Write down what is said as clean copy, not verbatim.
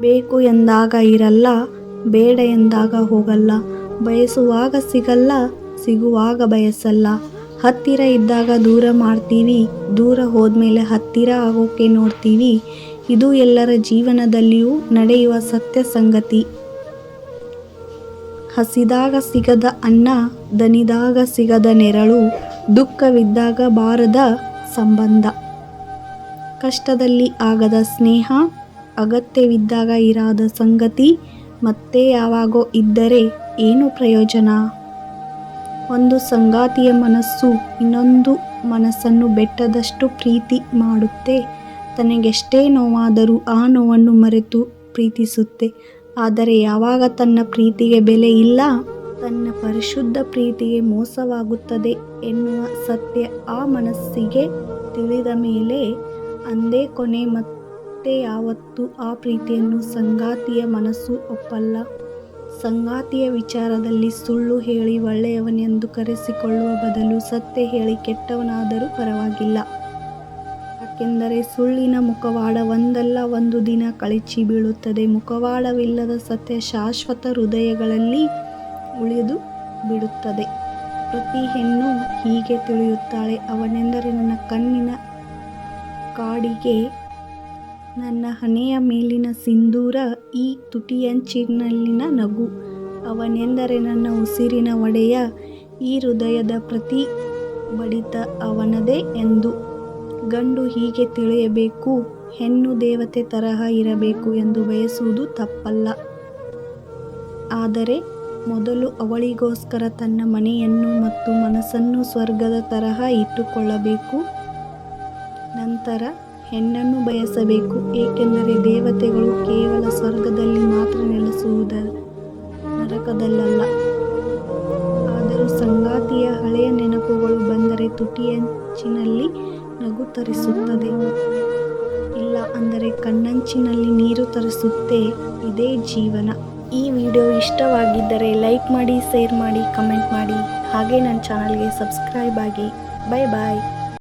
ಬೇಕು ಎಂದಾಗ ಇರಲ್ಲ, ಬೇಡ ಎಂದಾಗ ಹೋಗಲ್ಲ, ಬಯಸುವಾಗ ಸಿಗಲ್ಲ, ಸಿಗುವಾಗ ಬಯಸಲ್ಲ. ಹತ್ತಿರ ಇದ್ದಾಗ ದೂರ ಮಾಡ್ತೀವಿ, ದೂರ ಹೋದ್ಮೇಲೆ ಹತ್ತಿರ ಆಗೋಕೆ ನೋಡ್ತೀವಿ. ಇದು ಎಲ್ಲರ ಜೀವನದಲ್ಲಿಯೂ ನಡೆಯುವ ಸತ್ಯ ಸಂಗತಿ. ಹಸಿದಾಗ ಸಿಗದ ಅನ್ನ, ದಣಿದಾಗ ಸಿಗದ ನೆರಳು, ದುಃಖವಿದ್ದಾಗ ಬಾರದ ಸಂಬಂಧ, ಕಷ್ಟದಲ್ಲಿ ಆಗದ ಸ್ನೇಹ, ಅಗತ್ಯವಿದ್ದಾಗ ಇರಾದ ಸಂಗತಿ, ಮತ್ತೆ ಯಾವಾಗೋ ಇದ್ದರೆ ಏನು ಪ್ರಯೋಜನ? ಒಂದು ಸಂಗಾತಿಯ ಮನಸ್ಸು ಇನ್ನೊಂದು ಮನಸ್ಸನ್ನು ಬೆಟ್ಟದಷ್ಟು ಪ್ರೀತಿ ಮಾಡುತ್ತೆ. ತನಗೆಷ್ಟೇ ನೋವಾದರೂ ಆ ನೋವನ್ನು ಮರೆತು ಪ್ರೀತಿಸುತ್ತೆ. ಆದರೆ ಯಾವಾಗ ತನ್ನ ಪ್ರೀತಿಗೆ ಬೆಲೆ ಇಲ್ಲ, ತನ್ನ ಪರಿಶುದ್ಧ ಪ್ರೀತಿಗೆ ಮೋಸವಾಗುತ್ತದೆ ಎನ್ನುವ ಸತ್ಯ ಆ ಮನಸ್ಸಿಗೆ ತಿಳಿದ ಮೇಲೆ ಅಂದೇ ಕೊನೆ. ಮತ್ತೆ ಯಾವತ್ತೂ ಆ ಪ್ರೀತಿಯನ್ನು ಸಂಗಾತಿಯ ಮನಸ್ಸು ಒಪ್ಪಲ್ಲ. ಸಂಗಾತಿಯ ವಿಚಾರದಲ್ಲಿ ಸುಳ್ಳು ಹೇಳಿ ಒಳ್ಳೆಯವನೆಂದು ಕರೆಸಿಕೊಳ್ಳುವ ಬದಲು ಸತ್ಯ ಹೇಳಿ ಕೆಟ್ಟವನಾದರೂ ಪರವಾಗಿಲ್ಲ. ಯಾಕೆಂದರೆ ಸುಳ್ಳಿನ ಮುಖವಾಡ ಒಂದಲ್ಲ ಒಂದು ದಿನ ಕಳಚಿ ಬೀಳುತ್ತದೆ. ಮುಖವಾಡವಿಲ್ಲದ ಸತ್ಯ ಶಾಶ್ವತ ಹೃದಯಗಳಲ್ಲಿ ಉಳಿದು ಬಿಡುತ್ತದೆ. ಪ್ರತಿ ಹೆಣ್ಣು ಹೀಗೆ ತಿಳಿಯುತ್ತಾಳೆ. ಅವನೆಂದರೆ ನನ್ನ ಕಣ್ಣಿನ ಕಾಡಿಗೆ, ನನ್ನ ಹಣೆಯ ಮೇಲಿನ ಸಿಂಧೂರ, ಈ ತುಟಿಯಂಚಿನಲ್ಲಿನ ನಗು. ಅವನೆಂದರೆ ನನ್ನ ಉಸಿರಿನ ಒಡೆಯ, ಈ ಹೃದಯದ ಪ್ರತಿ ಬಡಿತ ಅವನದೇ ಎಂದು. ಗಂಡು ಹೀಗೆ ತಿಳಿಯಬೇಕು, ಹೆಣ್ಣು ದೇವತೆ ತರಹ ಇರಬೇಕು ಎಂದು ಬಯಸುವುದು ತಪ್ಪಲ್ಲ. ಆದರೆ ಮೊದಲು ಅವಳಿಗೋಸ್ಕರ ತನ್ನ ಮನೆಯನ್ನು ಮತ್ತು ಮನಸ್ಸನ್ನು ಸ್ವರ್ಗದ ತರಹ ಇಟ್ಟುಕೊಳ್ಳಬೇಕು. ನಂತರ ಹೆಣ್ಣನ್ನು ಬಯಸಬೇಕು. ಏಕೆಂದರೆ ದೇವತೆಗಳು ಕೇವಲ ಸ್ವರ್ಗದಲ್ಲಿ ಮಾತ್ರ ನೆಲೆಸುವುದು, ನರಕದಲ್ಲಲ್ಲ. ಆದರೂ ಸಂಗಾತಿಯ ಹಳೆಯ ನೆನಪುಗಳು ಬಂದರೆ ತುಟಿಯಂಚಿನಲ್ಲಿ ನಗು ತರಿಸುತ್ತದೆ. ಇಲ್ಲ ಅಂದರೆ ಕಣ್ಣಂಚಿನಲ್ಲಿ ನೀರು ತರಿಸುತ್ತೆ. ಇದೇ ಜೀವನ. ಈ ವಿಡಿಯೋ ಇಷ್ಟವಾಗಿದ್ದರೆ ಲೈಕ್ ಮಾಡಿ, ಶೇರ್ ಮಾಡಿ, ಕಮೆಂಟ್ ಮಾಡಿ. ಹಾಗೆ ನನ್ನ ಚಾನಲ್ಗೆ ಸಬ್ಸ್ಕ್ರೈಬ್ ಆಗಿ. ಬಾಯ್ ಬಾಯ್.